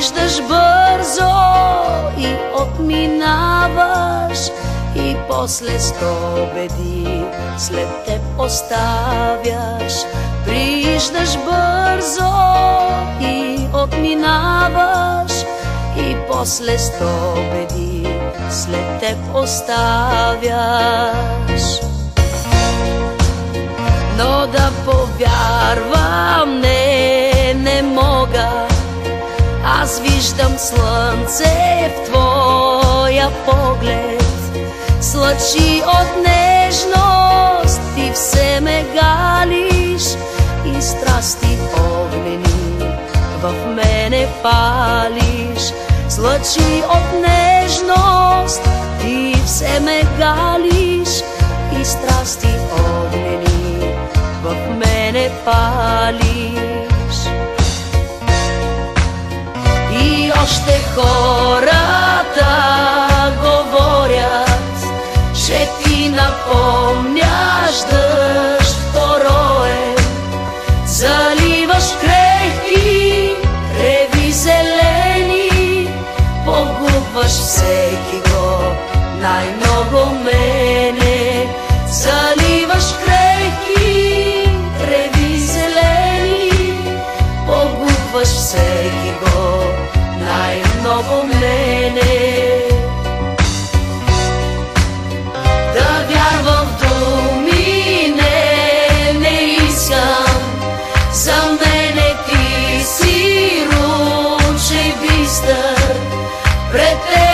виждаш бързо и отминаваш, и после сто беди след теб оставяш. Виждаш бързо и отминаваш, и после сто беди след теб оставяш. Но да повярвам, не мога. Аз виждам слънце в твоя поглед, с лъчи от нежност ти все ме галиш, и страсти огнени в мене палиш. С лъчи от нежност ти все ме галиш, и страсти огнени в мене палиш. И още хората говорят, че ти напомняш дъжд пороен. Заливаш крехки треви зелени, погубваш всеки го, най-много мене. Заливаш крехки треви зелени, погубваш всеки го, най-много мене. Да вярвам в думи не искам, за мене ти си ручей бистър, пред теб